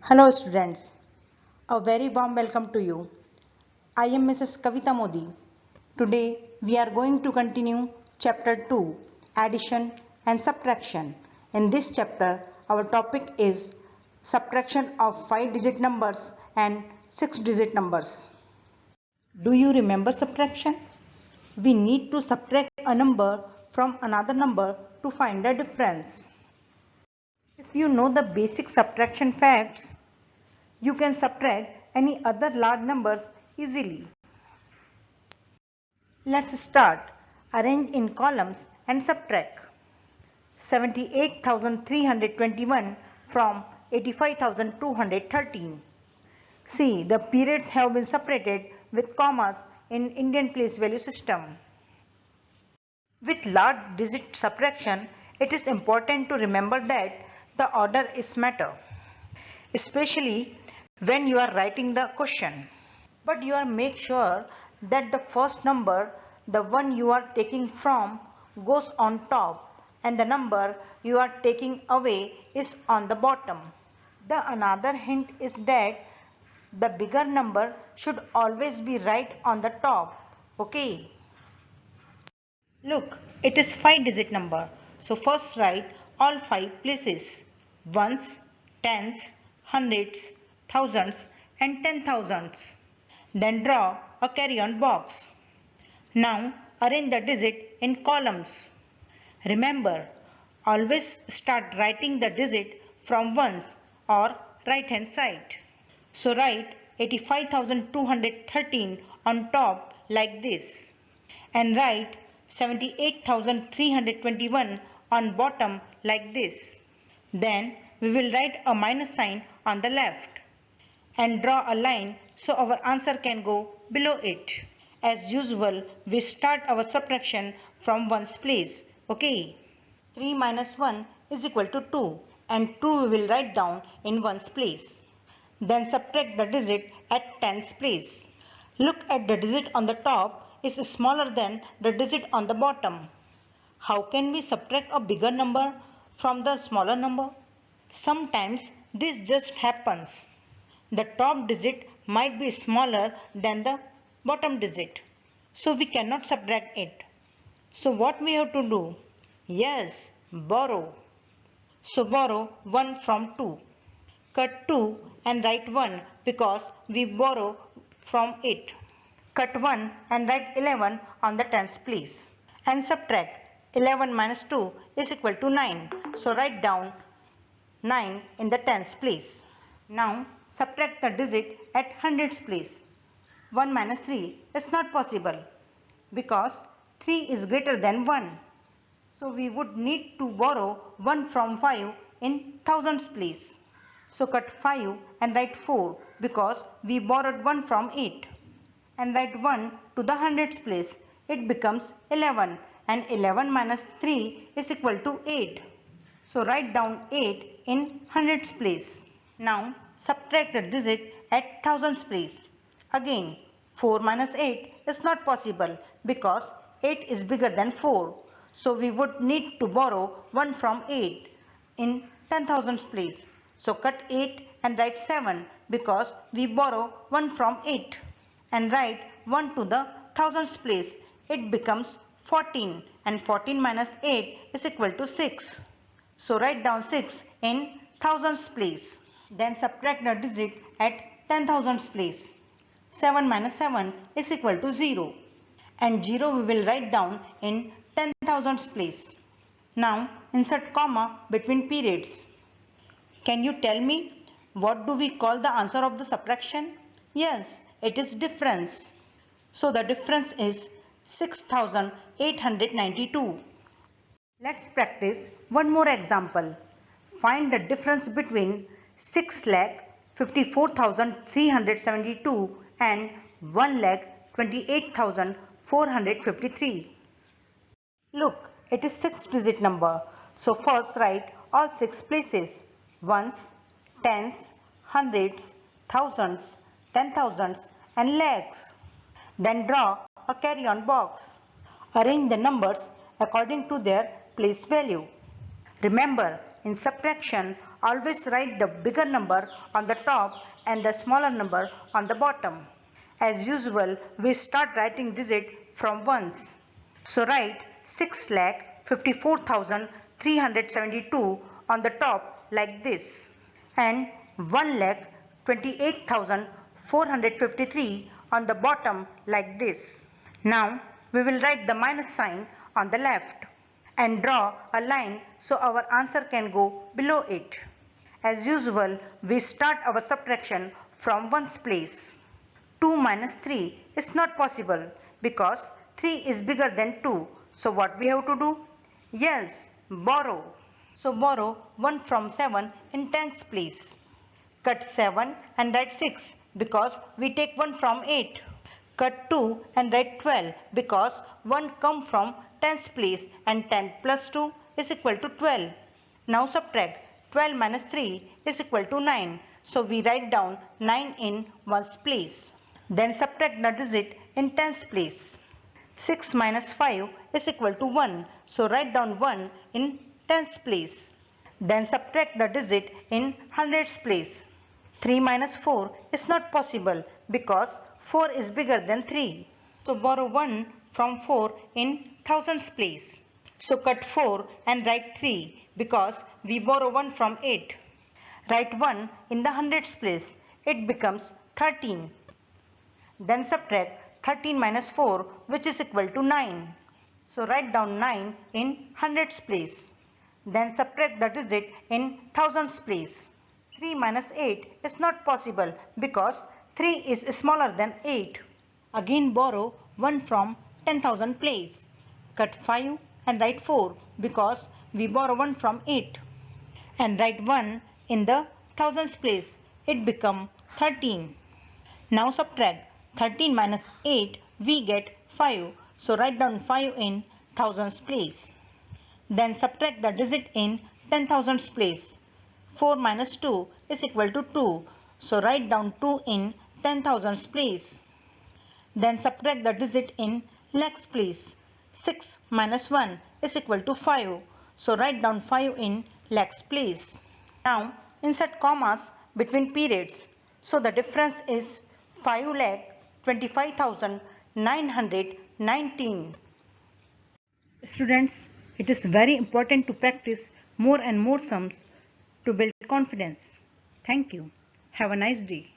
Hello students, a very warm welcome to you. I am Mrs. Kavita Modi. Today we are going to continue chapter 2, addition and subtraction. In this chapter our topic is subtraction of 5-digit numbers and 6-digit numbers. Do you remember subtraction? We need to subtract a number from another number to find the difference. If you know the basic subtraction facts, you can subtract any other large numbers easily. Let's start. Arrange in columns and subtract. 78,321 from 85,213. See, the periods have been separated with commas in Indian place value system. With large digit subtraction, it is important to remember that the order is matter, especially when you are writing the question. But you are make sure that the first number, the one you are taking from, goes on top and the number you are taking away is on the bottom. The another hint is that the bigger number should always be right on the top. Okay. Look, it is 5-digit number. So first write all 5 places. Ones, tens, hundreds, thousands and 10,000s. Then draw a carry-on box. Now arrange the digit in columns. Remember, always start writing the digit from ones or right hand side. So write 85,213 on top like this and write 78,321 on bottom like this. Then we will write a minus sign on the left and draw a line so our answer can go below it. As usual, we start our subtraction from ones place. Okay. 3 minus 1 is equal to 2 and 2 we will write down in ones place. Then subtract the digit at tens place. Look at the digit on the top is smaller than the digit on the bottom. How can we subtract a bigger number from the smaller number? Sometimes this just happens. The top digit might be smaller than the bottom digit, so we cannot subtract it. So what we have to do? Yes, borrow. So borrow 1 from 2. Cut 2 and write 1 because we borrow from it. Cut 1 and write 11 on the tens place. And subtract 11 minus 2 is equal to 9. So write down 9 in the tens place. Now subtract the digit at hundreds place. 1 minus 3 is not possible because 3 is greater than 1. So we would need to borrow 1 from 5 in thousands place. So cut 5 and write 4 because we borrowed 1 from it. And write 1 to the hundreds place. It becomes 11 and 11 minus 3 is equal to 8. So write down 8 in hundreds place. Now subtract the digit at thousands place. Again 4 minus 8 is not possible because 8 is bigger than 4. So we would need to borrow 1 from 8 in 10,000s place. So cut 8 and write 7 because we borrow 1 from 8. And write 1 to the thousands place. It becomes 14 and 14 minus 8 is equal to 6. So write down 6 in thousands place. Then subtract the digit at 10,000s place. 7 minus 7 is equal to 0. And 0 we will write down in 10,000s place. Now insert comma between periods. Can you tell me what do we call the answer of the subtraction? Yes, it is difference. So the difference is 6,892. Let's practice one more example. Find the difference between 6,54,372 and 1,28,453. Look, it is 6-digit number. So first write all 6 places. Ones, tens, hundreds, thousands, 10,000s and lakhs. Then draw a carry-on box. Arrange the numbers according to their place value. Remember, in subtraction, Always write the bigger number on the top and the smaller number on the bottom. As usual, we start writing digit from ones. So write 6,54,372 on the top like this and 1,28,453 on the bottom like this. Now we will write the minus sign on the left and draw a line so our answer can go below it. As usual, we start our subtraction from ones place. 2 minus 3 is not possible because 3 is bigger than 2. So what we have to do? Yes, borrow. So borrow 1 from 7 in tens place. Cut 7 and write 6 because we take 1 from 8. Cut 2 and write 12 because 1 come from tens place and 10 plus 2 is equal to 12. Now subtract 12 minus 3 is equal to 9. So we write down 9 in ones place. Then subtract the digit in tens place. 6 minus 5 is equal to 1. So write down 1 in tens place. Then subtract the digit in hundreds place. 3 minus 4 is not possible because 4 is bigger than 3. So borrow 1 from 4 in thousands place. So cut 4 and write 3 because we borrow 1 from 8. Write 1 in the hundreds place. It becomes 13. Then subtract 13 minus 4 which is equal to 9. So write down 9 in hundreds place. Then subtract the digit in thousands place. 3 minus 8 is not possible because 3 is smaller than 8. Again borrow 1 from 10,000 place. Cut 5 and write 4 because we borrow 1 from 8. And write 1 in the thousands place. It become 13. Now subtract 13 minus 8 we get 5. So write down 5 in thousands place. Then subtract the digit in 10,000s place. 4 minus 2 is equal to 2. So write down 2 in 10,000s place. Then subtract the digit in lakhs place. 6 minus 1 is equal to 5. So write down 5 in lakhs place. Now insert commas between periods. So the difference is 5,25,919. Students, it is very important to practice more and more sums to build confidence. Thank you. Have a nice day.